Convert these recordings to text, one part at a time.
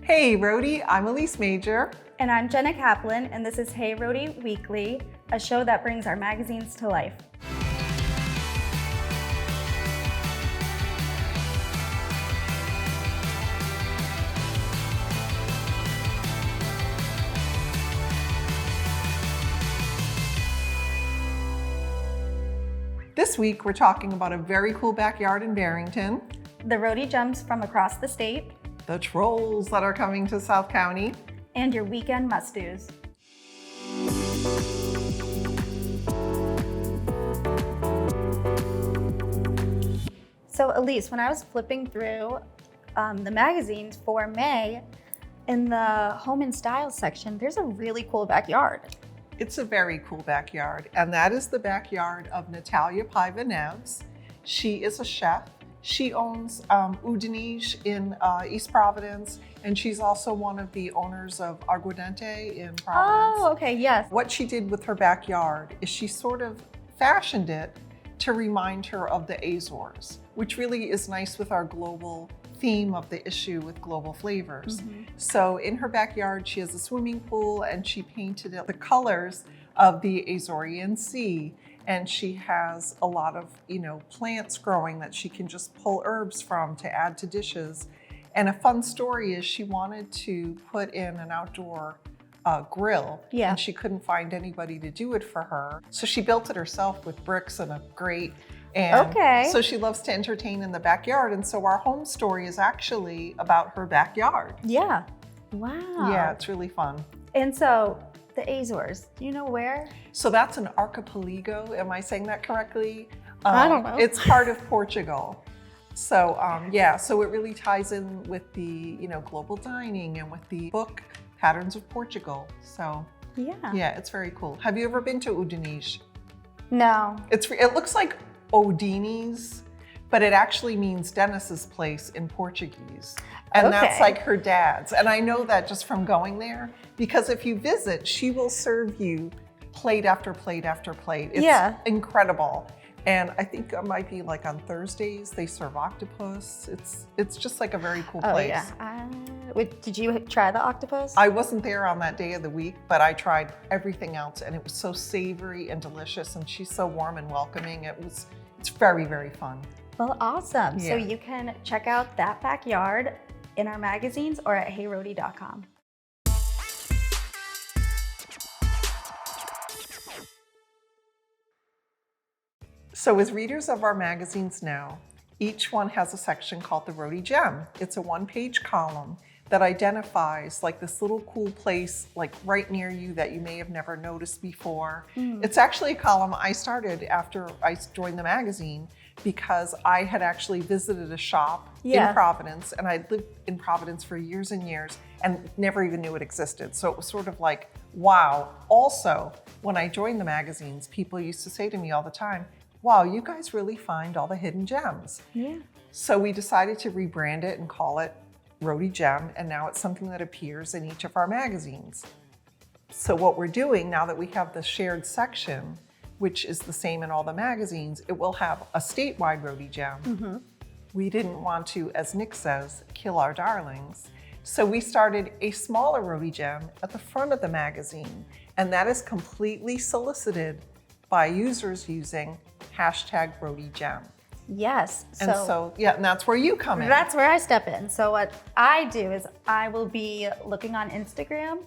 Hey Rhody, I'm Elise Major. And I'm Jenna Kaplan, and this is Hey Rhody Weekly, a show that brings our magazines to life. This week, we're talking about a very cool backyard in Barrington, The Rhody gems from across the state, the trolls that are coming to South County, and your weekend must-dos. So Elise, when I was flipping through the magazines for May, in the home and style section, there's a really cool backyard. It's a very cool backyard, and that is the backyard of Natalia Piva-Neves. She is a chef. She owns Udinese in East Providence, and she's also one of the owners of Aguardente in Providence. Oh, okay, yes. What she did with her backyard is she sort of fashioned it to remind her of the Azores, which really is nice with our global theme of the issue with global flavors. So in her backyard, she has a swimming pool, and she painted it the colors of the Azorean Sea. And she has a lot of, plants growing that she can just pull herbs from to add to dishes. And a fun story is she wanted to put in an outdoor grill, Yeah. and she couldn't find anybody to do it for her. So she built it herself with bricks and a grate. And Okay. so she loves to entertain in the backyard. And so our home story is actually about her backyard. Yeah. Wow. Yeah, it's really fun. And so the Azores, do you know where? So that's an archipelago. Am I saying that correctly? I don't know. It's part of Portugal. So so it really ties in with the, global dining and with the book Patterns of Portugal. So Yeah. it's very cool. Have you ever been to Udinese? No. It looks like Odini's, but it actually means Dennis's place in Portuguese. And that's Okay. like her dad's. And I know that just from going there, because if you visit, she will serve you plate after plate after plate. It's incredible. And I think it might be like on Thursdays, they serve octopus. It's just like a very cool place. Did you try the octopus? I wasn't there on that day of the week, but I tried everything else, and it was so savory and delicious, and she's so warm and welcoming. It's very, very fun. Well, awesome. Yeah. So you can check out that backyard in our magazines or at heyrhody.com. So as readers of our magazines know, each one has a section called the Rhody Gem. It's a one-page column that identifies like this little cool place like right near you that you may have never noticed before. It's actually a column I started after I joined the magazine because I had actually visited a shop in Providence, and I'd lived in Providence for years and years and never even knew it existed. So it was sort of like, wow. Also, when I joined the magazines, people used to say to me all the time, wow, you guys really find all the hidden gems. Yeah. So we decided to rebrand it and call it Rhody Gem, and now it's something that appears in each of our magazines. So what we're doing now that we have the shared section, which is the same in all the magazines, it will have a statewide Rhody Gem. We didn't want to, as Nick says, kill our darlings. So we started a smaller Rhody Gem at the front of the magazine, and that is completely solicited by users using #RhodyGem. Yes. And and that's where you come in. That's where I step in. So what I do is I will be looking on Instagram,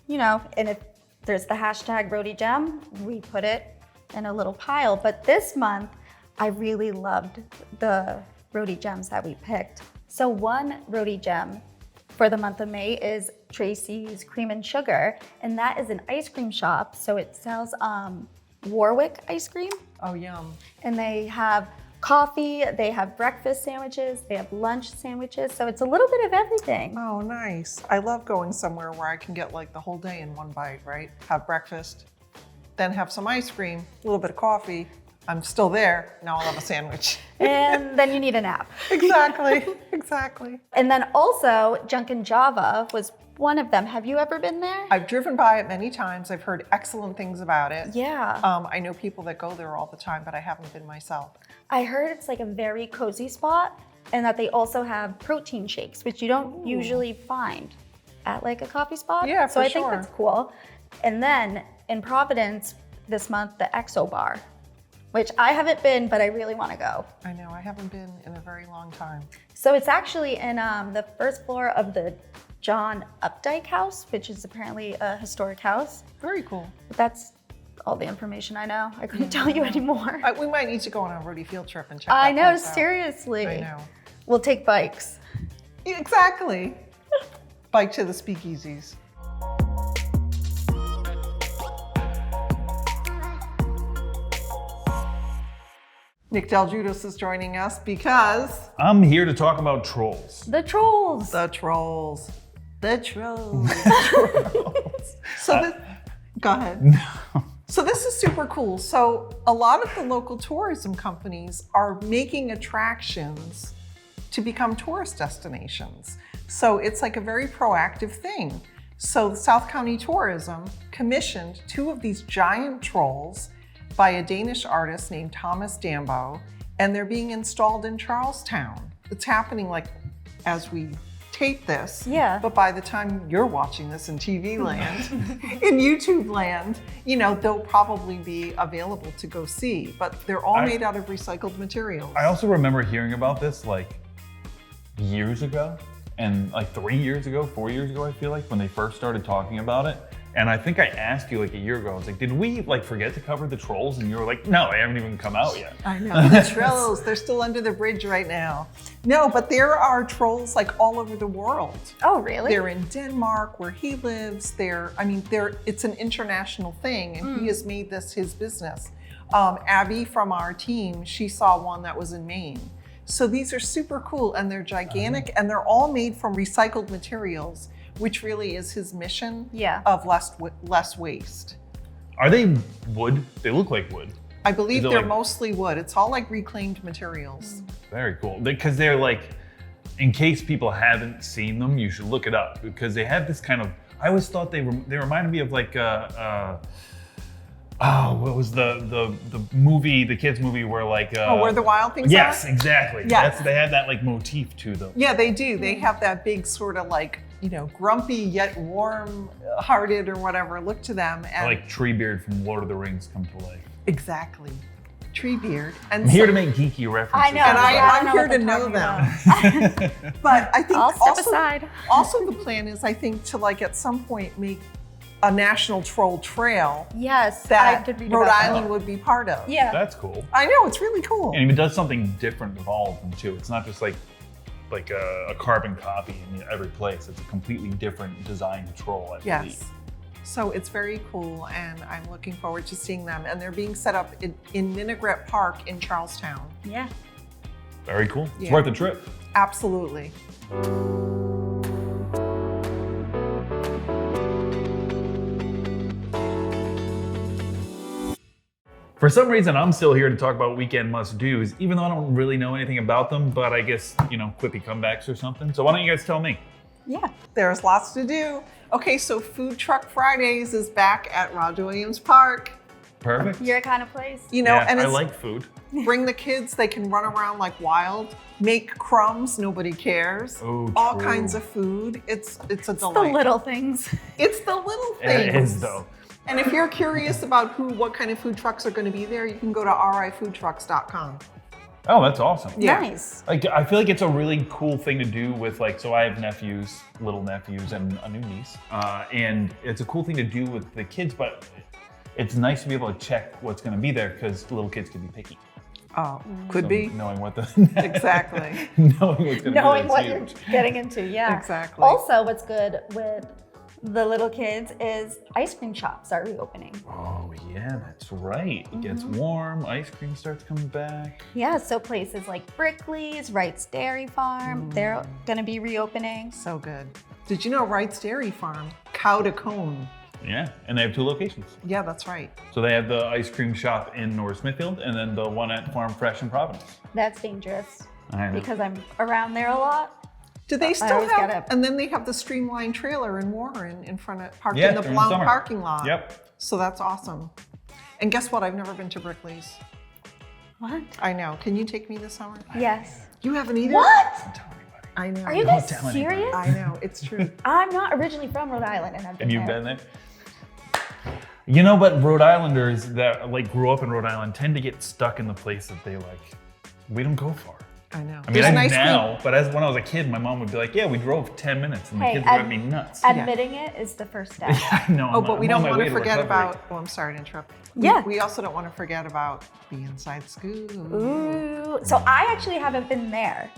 and if there's the #RhodyGem, we put it in a little pile. But this month, I really loved the Rhody gems that we picked. So one Rhody gem for the month of May is Tracy's Cream and Sugar, and that is an ice cream shop. So it sells Warwick ice cream. Oh, yum. And they have coffee, they have breakfast sandwiches, they have lunch sandwiches. So it's a little bit of everything. Oh, nice. I love going somewhere where I can get like the whole day in one bite, right? Have breakfast, then have some ice cream, a little bit of coffee. I'm still there. Now I'll have a sandwich. And then you need a nap. Exactly. And then also Junkin' Java was one of them. Have you ever been there? I've driven by it many times. I've heard excellent things about it. Yeah. I know people that go there all the time, but I haven't been myself. I heard it's like a very cozy spot. and that they also have protein shakes, which you don't usually find at like a coffee spot. Yeah, so for I think sure. that's cool. And then in Providence this month, the Exo Bar, which I haven't been, but I really want to go. I know, I haven't been in a very long time. So it's actually in the first floor of the John Updike House, which is apparently a historic house. Very cool. But that's all the information I know. I couldn't tell you anymore. We might need to go on a Rhody field trip and check I that know, place out. seriously. I know. We'll take bikes. Exactly. Bike to the speakeasies. Nick Del Judas is joining us because I'm here to talk about trolls. The trolls. the trolls. The trolls. Go ahead. So this is super cool. So a lot of the local tourism companies are making attractions to become tourist destinations. So it's like a very proactive thing. So South County Tourism commissioned 2 of these giant trolls by a Danish artist named Thomas Dambo, and they're being installed in Charlestown. It's happening like as we tape this. Yeah. But by the time you're watching this in TV land, in YouTube land, you know, they'll probably be available to go see, but they're all made out of recycled materials. I also remember hearing about this like years ago, and like 3 years ago, 4 years ago, I feel like, when they first started talking about it. And I think I asked you like a year ago, I was like, did we like forget to cover the trolls? And you were like, no, they haven't even come out yet. I know, the trolls, they're still under the bridge right now. No, but there are trolls like all over the world. Oh, really? They're in Denmark where he lives. It's an international thing, and he has made this his business. Abby from our team, she saw one that was in Maine. So these are super cool, and they're gigantic, and they're all made from recycled materials, which really is his mission of less waste. Are they wood? They look like wood. I believe Is it they're like- mostly wood. It's all like reclaimed materials. Very cool. Because they're like, in case people haven't seen them, you should look it up, because they have this kind of, I always thought they reminded me of like what was the movie, the kids movie where like Where the Wild Things yes, Are? exactly. Yes. They have that like motif to them. Yeah, they do. They have that big sort of like, you know, grumpy yet warm-hearted or whatever look to them. And Like Treebeard from Lord of the Rings come to life. exactly. Treebeard. And I'm here to make geeky references. I know. And I'm know here what to they're know talking them. about. But I think I'll step aside. also the plan is, I think, to like at some point make a national troll trail Yes, I that did read Rhode about Island that. would be part of. Yeah. That's cool. I know, it's really cool. And it does something different with all of them too. It's not just like a carbon copy in every place. It's a completely different design troll, I believe. Yes. So it's very cool, and I'm looking forward to seeing them. And they're being set up in Minigret Park in Charlestown. Yeah. Very cool. It's Yeah. worth the trip. Absolutely. For some reason, I'm still here to talk about weekend must-dos, even though I don't really know anything about them, but I guess, you know, quippy comebacks or something. So why don't you guys tell me? Yeah. There's lots to do. Okay, so Food Truck Fridays is back at Rod Williams Park. Perfect. Your kind of place. You know, yeah, and I it's, like food. bring the kids, they can run around like wild, make crumbs, nobody cares. Oh, All true. kinds of food. It's a The delight. little things. It's the little things. It is though. And if you're curious about what kind of food trucks are going to be there, you can go to rifoodtrucks.com. Oh, that's awesome. Yeah. Nice. Like, I feel like it's a really cool thing to do with like, so I have nephews, little nephews, and a new niece. And it's a cool thing to do with the kids, but it's nice to be able to check what's going to be there, because little kids can be picky. Oh, could So be. knowing what the Exactly. knowing what's going to be Knowing there what is you're huge. getting into, yeah. Exactly. Also, what's good with the little kids is ice cream shops are reopening. Oh yeah, that's right. It gets warm, ice cream starts coming back. Yeah, so places like Brickley's, Wright's Dairy Farm, they're gonna be reopening. So good. Did you know Wright's Dairy Farm, cow to cone? Yeah, and they have 2 locations. Yeah, that's right. So they have the ice cream shop in North Smithfield, and then the one at Farm Fresh in Providence. That's dangerous I know. because I'm around there a lot. Do they still always have, get it. and then they have the Streamline trailer in Warren in front of, parked Yeah, in the during Blount summer. parking lot. Yep. So that's awesome. And guess what? I've never been to Brickley's. What? I know. Can you take me this summer? Yes. You haven't either? What? Don't tell anybody. I know. Are you Don't guys tell anybody. serious? I know. It's true. I'm not originally from Rhode Island, and I've been Have you there. been there? You know, but Rhode Islanders that like grew up in Rhode Island tend to get stuck in the place that they like. We don't go far. I know. I mean, There's I an do ice now, cream. but as when I was a kid, my mom would be like, "Yeah, we drove 10 minutes," and the Hey, kids would drive me nuts. Admitting it is the first step. I know. Oh, but we don't want to forget recovery. about. Oh, I'm sorry to interrupt. Yeah. We also don't want to forget about the inside scoop. Ooh. So I actually haven't been there.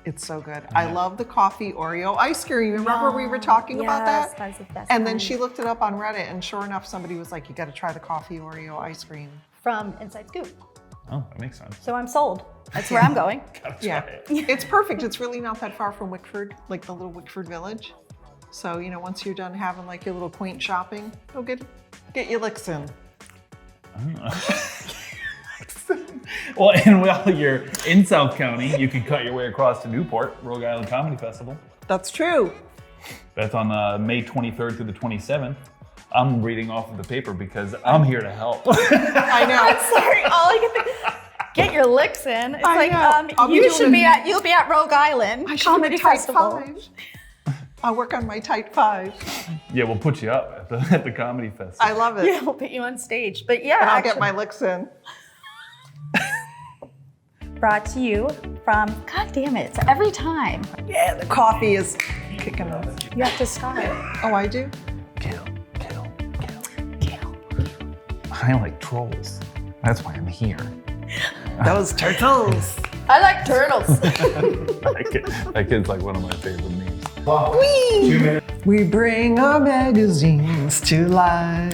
It's so good. I love the coffee Oreo ice cream. Remember we were talking about Yes, that? that's the best And then kind. she looked it up on Reddit, and sure enough, somebody was like, "You got to try the coffee Oreo ice cream." From Inside Scoop. Oh, that makes sense. So I'm sold. That's where I'm going. Gotta Yeah, try it. it's perfect. It's really not that far from Wickford, like the little Wickford village. So once you're done having like your little quaint shopping, go get your licks in. Well, and while you're in South County, you can cut your way across to Newport, Rhode Island Comedy Festival. That's true. That's on May 23rd through the 27th. I'm reading off of the paper because I'm here to help. I know. I'm sorry. All I can think, get your licks in. It's I like know. I'll be you doing should a- be at you'll be at Rhode Island I should Comedy do a tight Festival. 5. I'll work on my tight 5. Yeah, we'll put you up at the comedy festival. I love it. Yeah, we'll put you on stage. But yeah, And I'll actually, get my licks in. brought to you from God damn it, it's every time. Yeah, the coffee is kicking us. You have to start. Oh, I do? Kill. I like trolls. That's why I'm here. Those turtles. I like turtles. That kid's like one of my favorite memes. We bring our magazines to life.